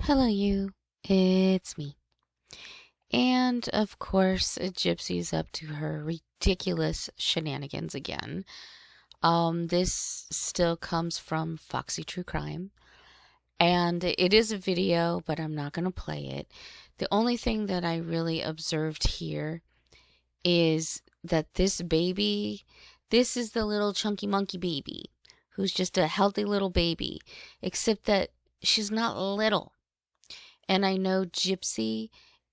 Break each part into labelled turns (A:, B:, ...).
A: Hello, you. It's me. And of course, Gypsy's up to her ridiculous shenanigans again. This still comes from Foxy True Crime, and it is a video, but I'm not going to play it. The only thing that I really observed here is that this is the little chunky monkey baby, who's just a healthy little baby, except that she's not little. And I know Gypsy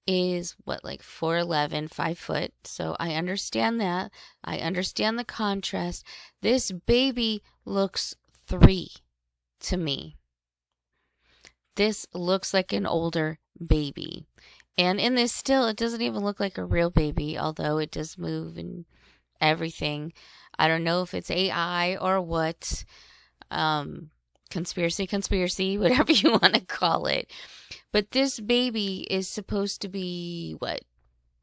A: is like 4'11", 5 foot. So I understand that. I understand the contrast. This baby looks 3 to me. This looks like an older baby. And in this still, it doesn't even look like a real baby, although it does move and everything. I don't know if it's AI or what. Conspiracy, whatever you want to call it. But this baby is supposed to be,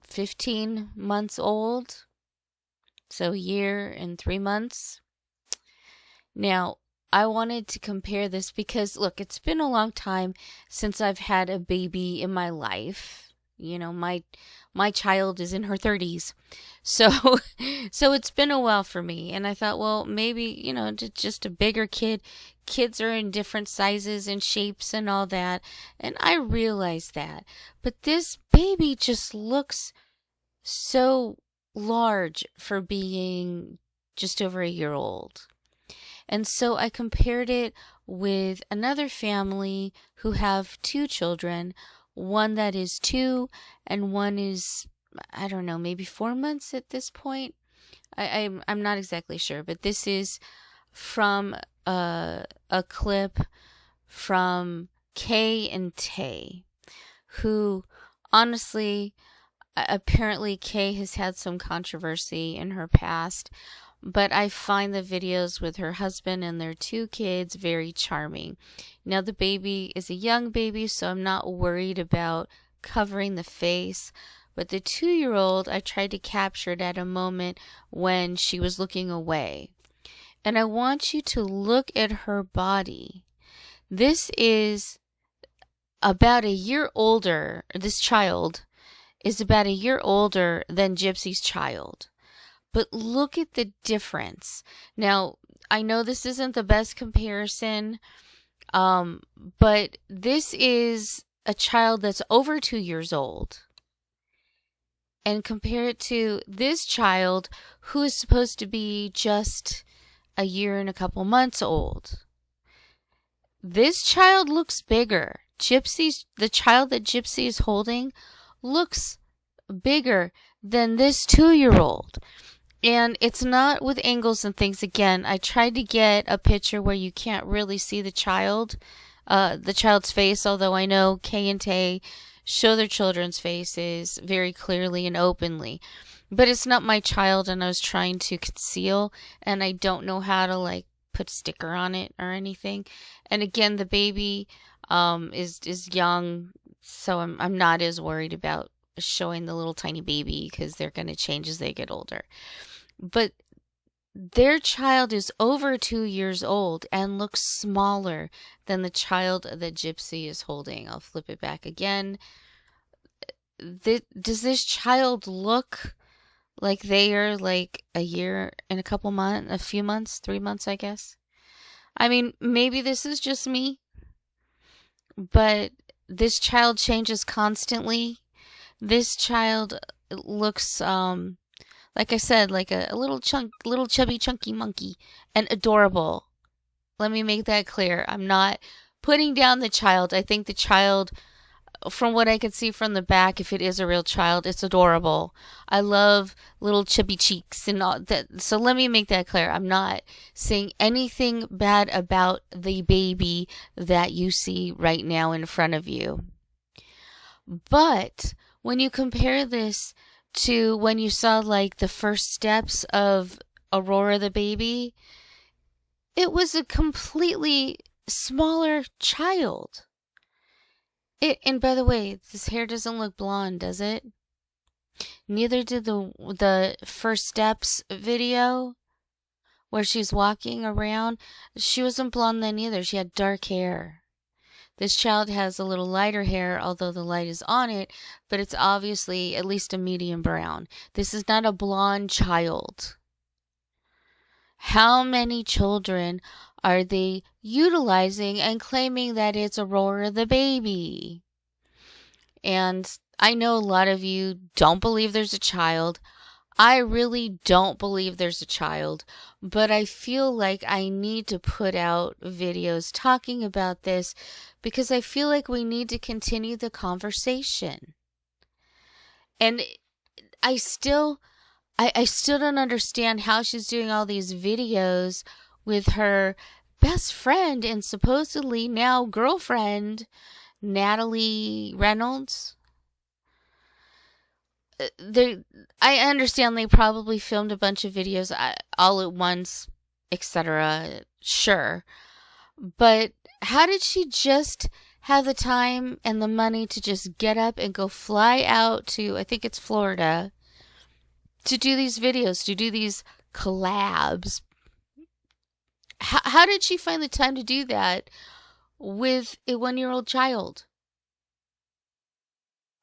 A: 15 months old? So a year and 3 months. Now, I wanted to compare this because, look, it's been a long time since I've had a baby in my life. You know, my child is in her 30s. So it's been a while for me. And I thought, well, maybe, just a bigger kid. Kids are in different sizes and shapes and all that. And I realized that. But this baby just looks so large for being just over a year old. And so I compared it with another family who have 2 children. One that is 2 and one is, I don't know, maybe 4 months at this point. I'm not exactly sure, but this is from a clip from Kay and Tay, who honestly, apparently Kay has had some controversy in her past, but I find the videos with her husband and their 2 kids very charming. Now, the baby is a young baby, so I'm not worried about covering the face. But the 2-year-old, I tried to capture it at a moment when she was looking away. And I want you to look at her body. This is about a year older. This child is about a year older than Gypsy's child. But look at the difference. Now, I know this isn't the best comparison, but this is a child that's over 2 years old. And compare it to this child who is supposed to be just a year and a couple months old. This child looks bigger. The child that Gypsy is holding looks bigger than this 2-year-old. And it's not with angles and things. Again, I tried to get a picture where you can't really see the child's face, although I know Kay and Tay show their children's faces very clearly and openly. But it's not my child, and I was trying to conceal, and I don't know how to put a sticker on it or anything. And again, the baby is young, so I'm not as worried about showing the little tiny baby because they're going to change as they get older. But their child is over 2 years old and looks smaller than the child that Gypsy is holding. I'll flip it back again. Does this child look like they are a year and a few months, 3 months, I guess? I mean, maybe this is just me, but this child changes constantly. This child looks, like I said, like a little chubby, chunky monkey, and adorable. Let me make that clear. I'm not putting down the child. I think the child, from what I could see from the back, if it is a real child, it's adorable. I love little chubby cheeks and all that. So let me make that clear. I'm not saying anything bad about the baby that you see right now in front of you. But when you compare this to when you saw the first steps of Aurora the baby, it was a completely smaller child. And by the way, this hair doesn't look blonde, does it? Neither did the first steps video where she's walking around. She wasn't blonde then either. She had dark hair. This child has a little lighter hair, although the light is on it, but it's obviously at least a medium brown. This is not a blonde child. How many children are they utilizing and claiming that it's Aurora the baby? And I know a lot of you don't believe there's a child. I really don't believe there's a child, but I feel like I need to put out videos talking about this because I feel like we need to continue the conversation. And I still don't understand how she's doing all these videos with her best friend and supposedly now girlfriend, Natalie Reynolds. I understand they probably filmed a bunch of videos all at once, etc. Sure. But how did she just have the time and the money to just get up and go fly out to, I think it's Florida, to do these videos, to do these collabs? How did she find the time to do that with a 1-year-old child?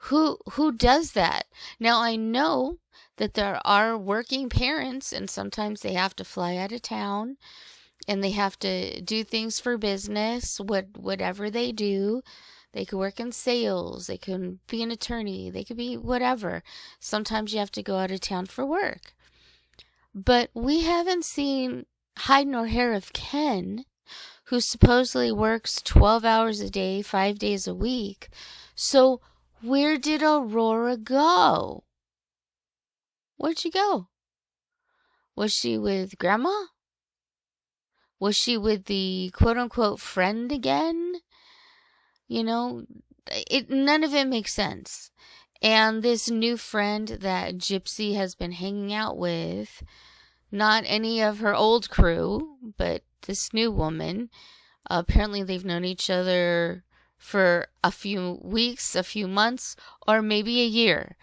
A: Who does that? Now, I know that there are working parents and sometimes they have to fly out of town and they have to do things for business, whatever they do. They could work in sales, they can be an attorney, they could be whatever. Sometimes you have to go out of town for work. But we haven't seen hide nor hair of Ken, who supposedly works 12 hours a day, 5 days a week. So where did Aurora go? Where'd she go? Was she with Grandma? Was she with the quote-unquote friend again? You know, none of it makes sense. And this new friend that Gypsy has been hanging out with, not any of her old crew, but this new woman, apparently they've known each other for a few weeks, a few months, or maybe a year.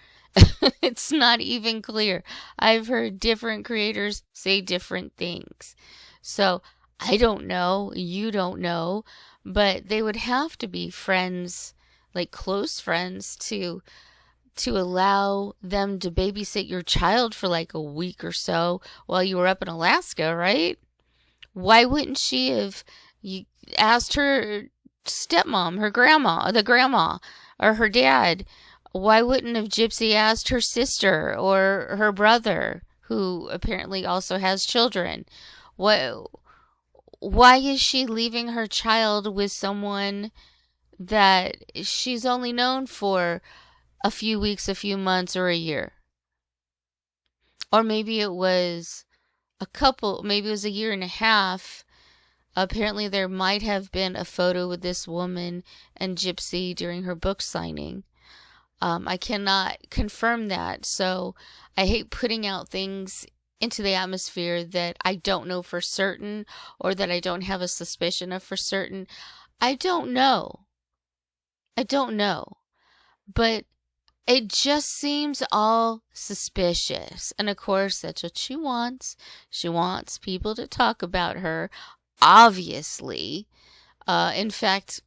A: It's not even clear. I've heard different creators say different things. So I don't know. You don't know. But they would have to be friends, like close friends, to allow them to babysit your child for like a week or so while you were up in Alaska, right? Why wouldn't she have asked her stepmom, her grandma, the grandma, or her dad? Why wouldn't have Gypsy asked her sister or her brother, who apparently also has children? Why is she leaving her child with someone that she's only known for a few weeks, a few months, or a year? Or maybe it was maybe it was a year and a half. Apparently there might have been a photo with this woman and Gypsy during her book signing. I cannot confirm that, so I hate putting out things into the atmosphere that I don't know for certain or that I don't have a suspicion of for certain. I don't know. But it just seems all suspicious. And of course, that's what she wants. She wants people to talk about her, obviously. In fact,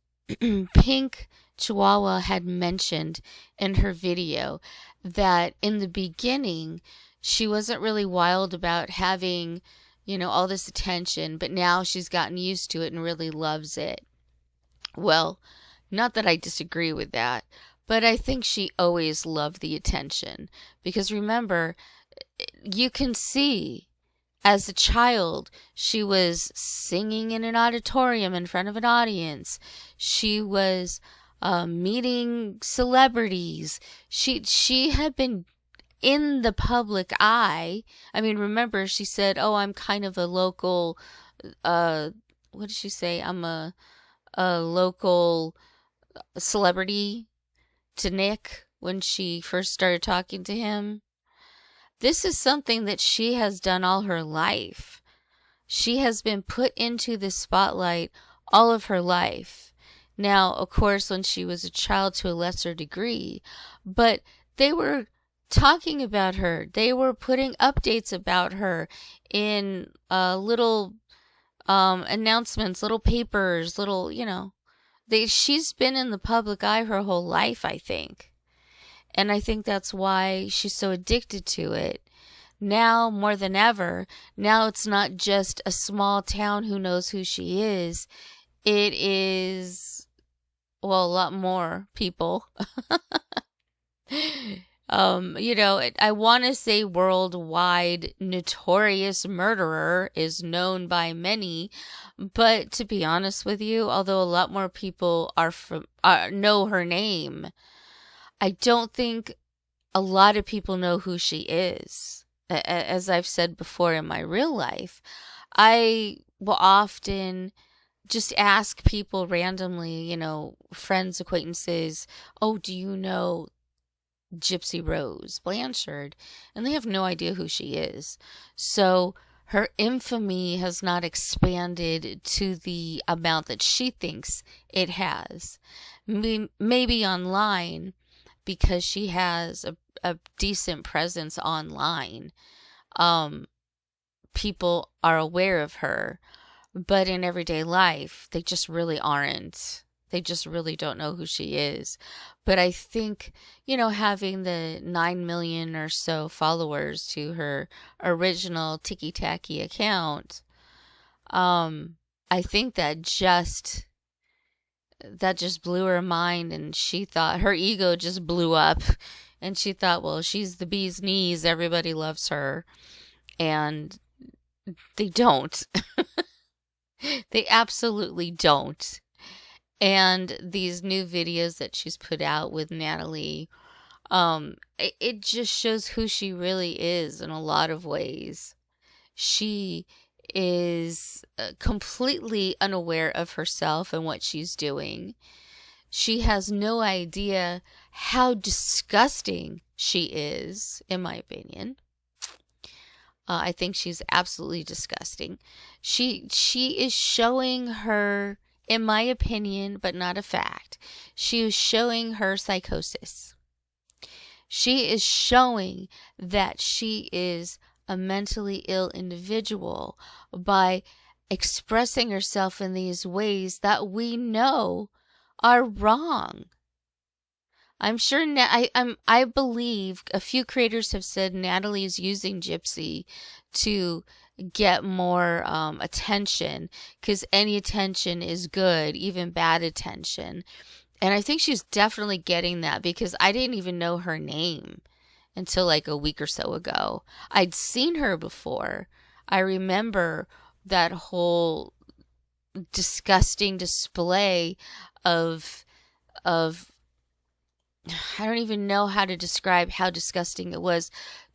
A: Pink Chihuahua had mentioned in her video that in the beginning, she wasn't really wild about having, all this attention, but now she's gotten used to it and really loves it. Well, not that I disagree with that, but I think she always loved the attention. Because remember, you can see as a child, she was singing in an auditorium in front of an audience. She was meeting celebrities. She had been in the public eye. I mean, remember, she said, "Oh, I'm kind of a local." What did she say? I'm a local celebrity to Nick when she first started talking to him. This is something that she has done all her life. She has been put into the spotlight all of her life. Now, of course, when she was a child to a lesser degree, but they were talking about her. They were putting updates about her in little announcements, little papers, little, She's been in the public eye her whole life, I think. And I think that's why she's so addicted to it. Now, more than ever, now it's not just a small town who knows who she is. It is, well, a lot more people. I want to say worldwide notorious murderer is known by many, but to be honest with you, although a lot more people know her name, I don't think a lot of people know who she is. As I've said before in my real life, I will often just ask people randomly, friends, acquaintances, oh, do you know Gypsy Rose Blanchard? And they have no idea who she is. So her infamy has not expanded to the amount that she thinks it has. Maybe online, because she has a decent presence online. People are aware of her, but in everyday life, they just really aren't. They just really don't know who she is. But I think, having the 9 million or so followers to her original ticky-tacky account, I think that just blew her mind, and she thought her ego just blew up, and she thought, well, she's the bee's knees, everybody loves her. And they don't. They absolutely don't. And these new videos that she's put out with Natalie, it just shows who she really is in a lot of ways. She is completely unaware of herself and what she's doing. She has no idea how disgusting she is, in my opinion. I think she's absolutely disgusting. She is showing her, in my opinion, but not a fact, she is showing her psychosis. She is showing that she is a mentally ill individual by expressing herself in these ways that we know are wrong. I'm sure I believe a few creators have said Natalie is using Gypsy to get more attention, because any attention is good, even bad attention. And I think she's definitely getting that, because I didn't even know her name until like a week or so ago. I'd seen her before. I remember that whole disgusting display of I don't even know how to describe how disgusting it was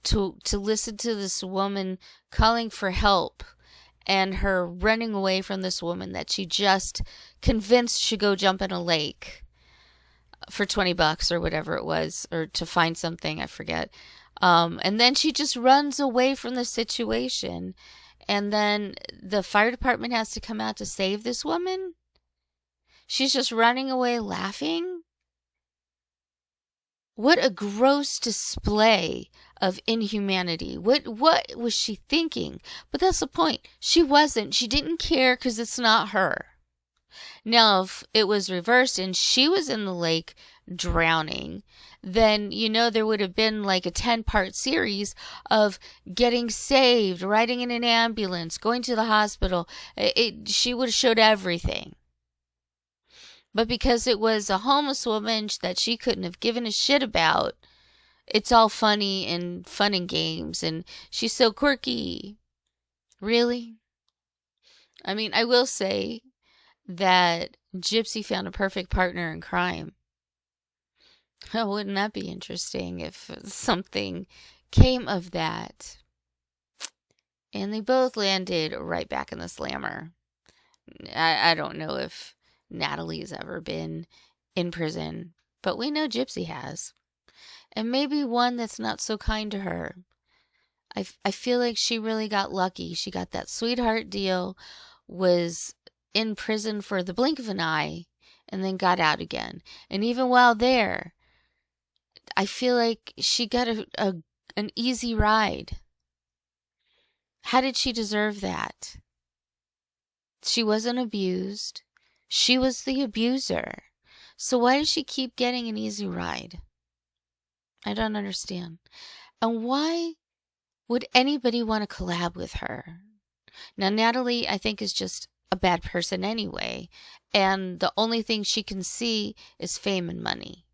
A: to listen to this woman calling for help, and her running away from this woman that she just convinced should go jump in a lake for $20 or whatever it was, or to find something, I forget. And then she just runs away from the situation, and then the fire department has to come out to save this woman. She's just running away laughing. What a gross display of inhumanity. What was she thinking? But that's the point. She wasn't. She didn't care, because it's not her. Now, if it was reversed and she was in the lake drowning, then, there would have been like a 10-part series of getting saved, riding in an ambulance, going to the hospital. She would have showed everything. But because it was a homeless woman that she couldn't have given a shit about, it's all funny and fun and games, and she's so quirky. Really? I mean, I will say that Gypsy found a perfect partner in crime. Oh, wouldn't that be interesting if something came of that? And they both landed right back in the slammer. I don't know if Natalie's ever been in prison, but we know Gypsy has. And maybe one that's not so kind to her. I feel like she really got lucky. She got that sweetheart deal, was in prison for the blink of an eye, and then got out again. And even while there, I feel like she got an easy ride. How did she deserve that? She wasn't abused. She was the abuser. So why does she keep getting an easy ride? I don't understand. And why would anybody want to collab with her? Now, Natalie, I think, is just a bad person anyway. And the only thing she can see is fame and money.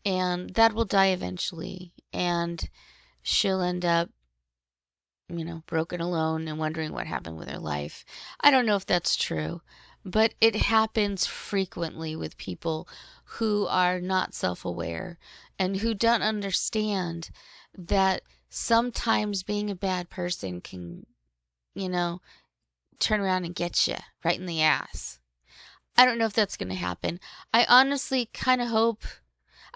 A: And that will die eventually. And she'll end up, broken alone and wondering what happened with her life. I don't know if that's true. But it happens frequently with people who are not self-aware and who don't understand that sometimes being a bad person can, turn around and get you right in the ass. I don't know if that's going to happen. I honestly kind of hope.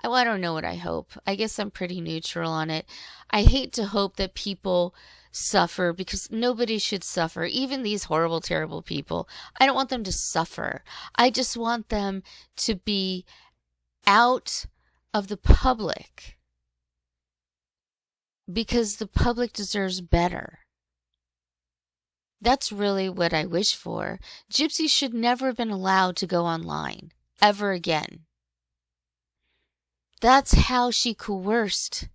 A: Well, I don't know what I hope. I guess I'm pretty neutral on it. I hate to hope that people suffer because nobody should suffer. Even these horrible, terrible people. I don't want them to suffer. I just want them to be out of the public because the public deserves better. That's really what I wish for. Gypsy should never have been allowed to go online ever again. That's how she coerced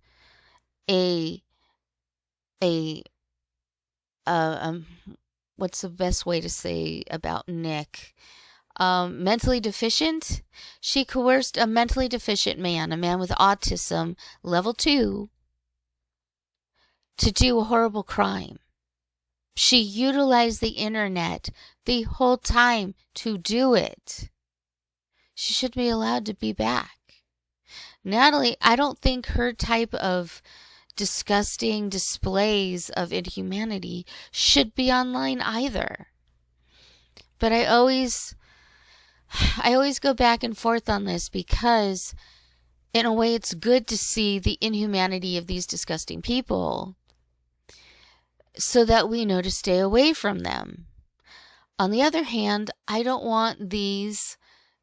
A: what's the best way to say about Nick? Mentally deficient. She coerced a mentally deficient man, a man with autism, level 2, to do a horrible crime. She utilized the internet the whole time to do it. She should be allowed to be back. Natalie, I don't think her type of disgusting displays of inhumanity should be online either. But I always go back and forth on this because in a way it's good to see the inhumanity of these disgusting people so that we know to stay away from them. On the other hand, I don't want these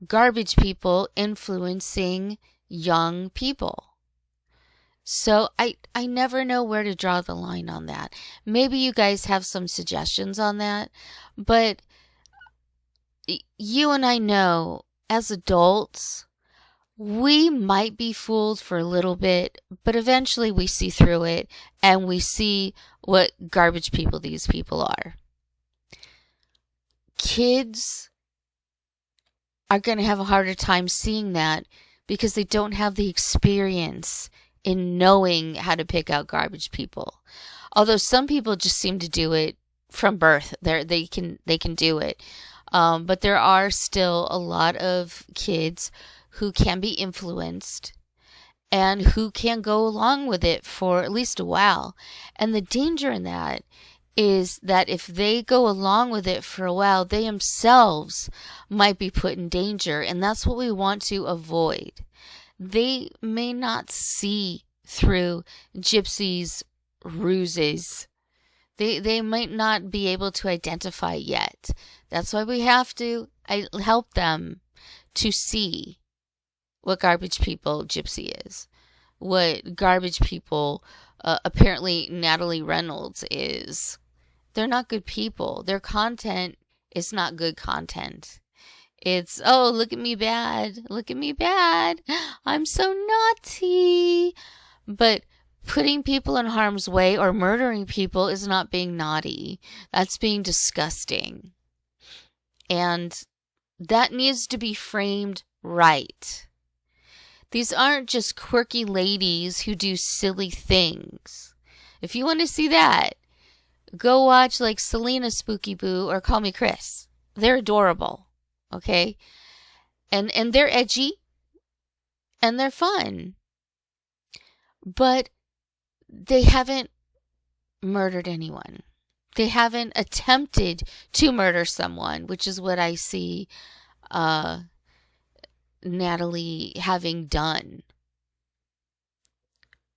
A: garbage people influencing young people. So I never know where to draw the line on that. Maybe you guys have some suggestions on that, but you and I know as adults, we might be fooled for a little bit, but eventually we see through it and we see what garbage people these people are. Kids are going to have a harder time seeing that because they don't have the experience in knowing how to pick out garbage people. Although some people just seem to do it from birth. They can do it. But there are still a lot of kids who can be influenced and who can go along with it for at least a while. And the danger in that is that if they go along with it for a while, they themselves might be put in danger. And that's what we want to avoid. They may not see through Gypsy's ruses. They might not be able to identify yet. That's why we have to help them to see what garbage people Gypsy is. What garbage people apparently Natalie Reynolds is. They're not good people. Their content is not good content. It's, oh, look at me bad. Look at me bad. I'm so naughty. But putting people in harm's way or murdering people is not being naughty. That's being disgusting. And that needs to be framed right. These aren't just quirky ladies who do silly things. If you want to see that, go watch like Selena Spooky Boo or Call Me Chris. They're adorable. Okay? And they're edgy. And they're fun. But they haven't murdered anyone. They haven't attempted to murder someone, which is what I see Natalie having done.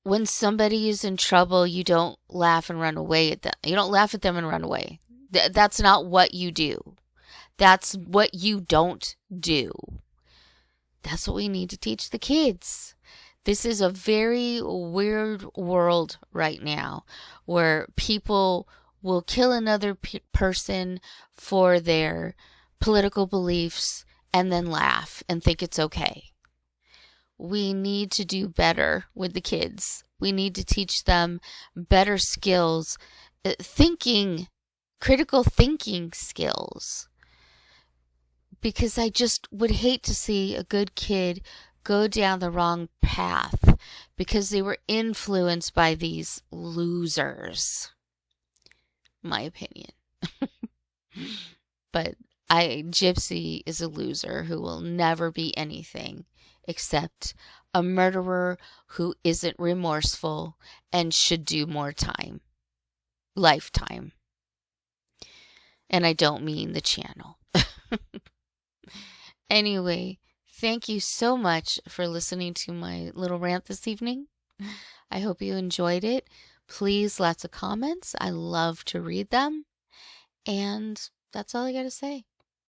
A: When somebody is in trouble, you don't laugh and run away at them. You don't laugh at them and run away. That's not what you do. That's what you don't do. That's what we need to teach the kids. This is a very weird world right now where people will kill another person for their political beliefs and then laugh and think it's okay. We need to do better with the kids. We need to teach them better skills, critical thinking skills. Because I just would hate to see a good kid go down the wrong path because they were influenced by these losers. My opinion. But Gypsy is a loser who will never be anything except a murderer who isn't remorseful and should do more time. Lifetime. And I don't mean the channel. Anyway, thank you so much for listening to my little rant this evening. I hope you enjoyed it. Please, lots of comments. I love to read them. And that's all I got to say.